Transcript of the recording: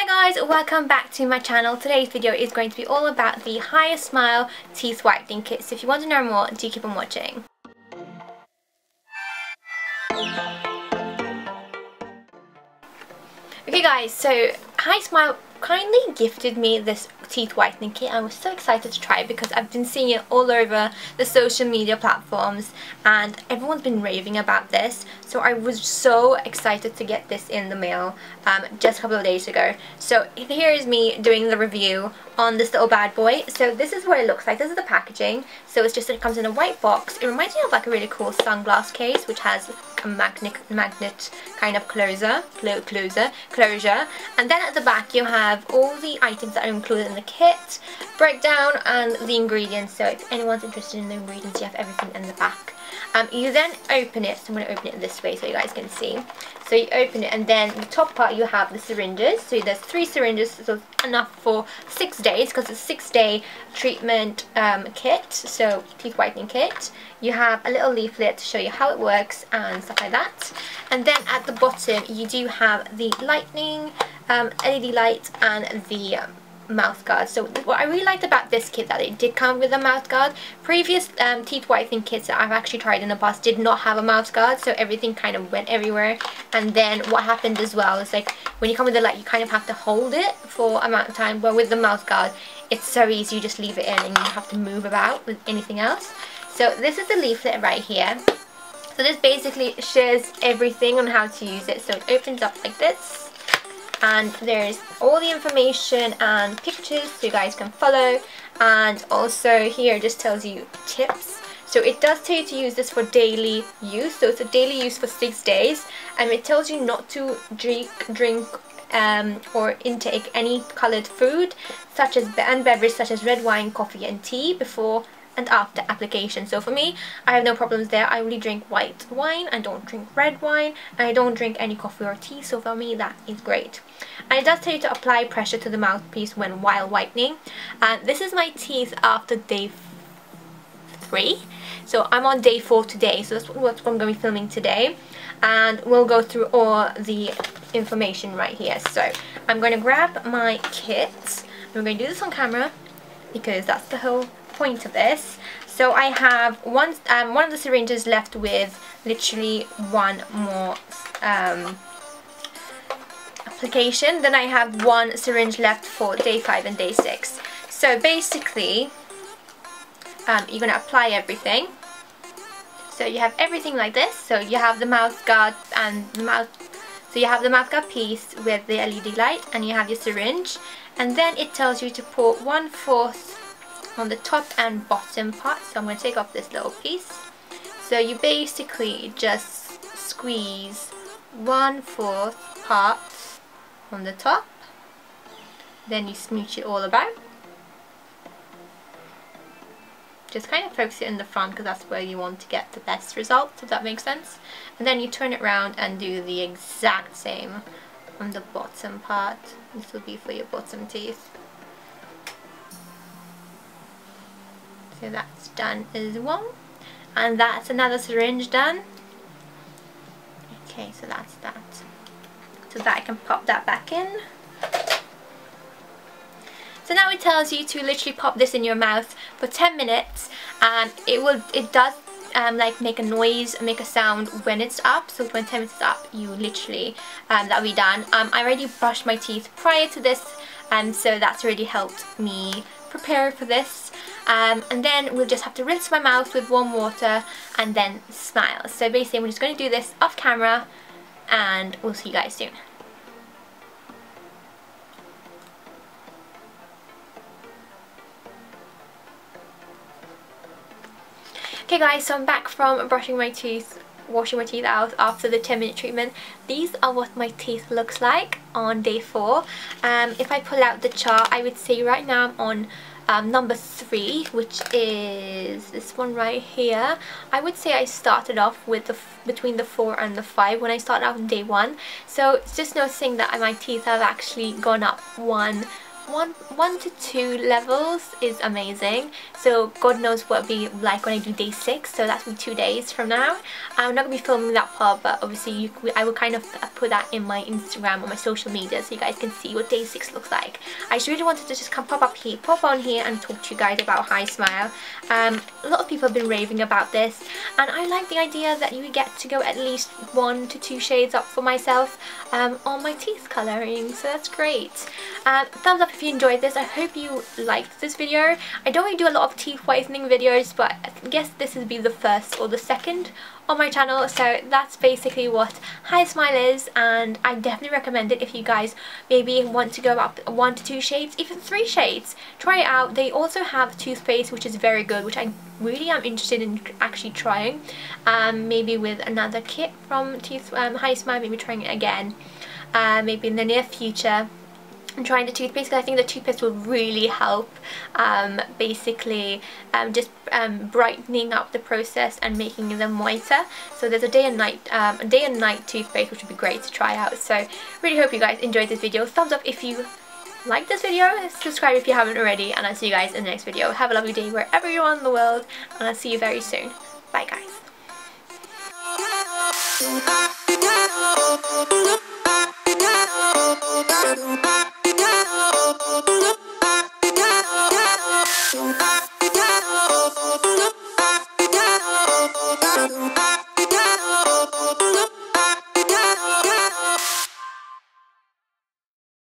Hi guys, welcome back to my channel. Today's video is going to be all about the HiSmile Teeth Whitening Kit. So if you want to know more, do keep on watching. Okay guys, so HiSmile kindly gifted me this teeth whitening kit. I was so excited to try it because I've been seeing it all over the social media platforms and everyone's been raving about this, so I was so excited to get this in the mail just a couple of days ago. So here is me doing the review on this little bad boy. So this is what it looks like. This is the packaging. So it's just that it comes in a white box. It reminds me of like a really cool sunglass case which has a magnet kind of closure, and then at the back you have all the items that are included in the kit, breakdown and the ingredients. So if anyone's interested in the ingredients, you have everything in the back. You then open it, so I'm going to open it this way so you guys can see. So you open it and then the top part you have the syringes. So there's 3 syringes, so enough for 6 days because it's a 6-day treatment kit, so teeth whitening kit. You have a little leaflet to show you how it works and stuff like that. And then at the bottom you do have the lightning LED light and the mouth guard. So what I really liked about this kit, that it did come with a mouth guard. Previous teeth whitening kits that I've actually tried in the past did not have a mouth guard, so everything kind of went everywhere. And then what happened as well is, like, when you come with the light you kind of have to hold it for a amount of time, but with the mouth guard it's so easy, you just leave it in and you don't have to move about with anything else. So this is the leaflet right here. So this basically shares everything on how to use it. So it opens up like this, and there's all the information and pictures so you guys can follow, and also here just tells you tips. So it does tell you to use this for daily use, so it's a daily use for 6 days, and it tells you not to drink or intake any coloured food such as beverage such as red wine, coffee and tea before and after application. So for me, I have no problems there. I only drink white wine, I don't drink red wine, and I don't drink any coffee or tea, so for me that is great. And it does tell you to apply pressure to the mouthpiece while whitening. And this is my teeth after day 3, so I'm on day 4 today, so that's what I'm going to be filming today, and we'll go through all the information right here. So I'm going to grab my kit. I'm going to do this on camera because that's the whole point of this. So I have one of the syringes left with literally one more application. Then I have one syringe left for day 5 and day 6. So basically you're going to apply everything. So you have everything like this. So you have the mouth guard and the mouth guard piece with the LED light, and you have your syringe, and then it tells you to pour 1/4 on the top and bottom part. So I'm going to take off this little piece. So you basically just squeeze 1/4 part on the top, then you smooch it all about. Just kind of focus it in the front because that's where you want to get the best result, if that makes sense. And then you turn it around and do the exact same on the bottom part. This will be for your bottom teeth. So that's done as well, and that's another syringe done. Okay, so that's that. So that I can pop that back in. So now it tells you to literally pop this in your mouth for 10 minutes, and it does like make a noise, make a sound when it's up. So when 10 minutes is up, you literally that'll be done. I already brushed my teeth prior to this, so that's already helped me prepare for this. And then we'll just have to rinse my mouth with warm water and then smile. So basically we're just going to do this off camera, and we'll see you guys soon. Okay guys, so I'm back from brushing my teeth, washing my teeth out after the 10-minute treatment. These are what my teeth looks like on day 4. If I pull out the chart, I would say right now I'm on number 3, which is this one right here. I would say I started off with between the 4 and the 5 when I started out on day 1. So it's just noticing that my teeth have actually gone up 1 one to two levels is amazing. So God knows what it'll be like when I do day 6, so that's be 2 days from now. I'm not going to be filming that part, but obviously I will kind of put that in my Instagram or my social media so you guys can see what day 6 looks like. I just really wanted to just come pop on here and talk to you guys about HiSmile. A lot of people have been raving about this, and I like the idea that you get to go at least 1 to 2 shades up for myself on my teeth colouring, so that's great. Thumbs up if you enjoyed this. I hope you liked this video. I don't really do a lot of teeth whitening videos, but I guess this will be the first or the second on my channel, so that's basically what HiSmile is, and I definitely recommend it if you guys maybe want to go up 1 to 2 shades, even 3 shades. Try it out. They also have toothpaste, which is very good, which I really am interested in actually trying, maybe with another kit from HiSmile, maybe trying it again, maybe in the near future. I'm trying the toothpaste because I think the toothpaste will really help basically just brightening up the process and making them whiter. So there's a day and night toothpaste which would be great to try out. So really hope you guys enjoyed this video. Thumbs up if you like this video, subscribe if you haven't already, and I'll see you guys in the next video. Have a lovely day wherever you are in the world, and I'll see you very soon. Bye guys.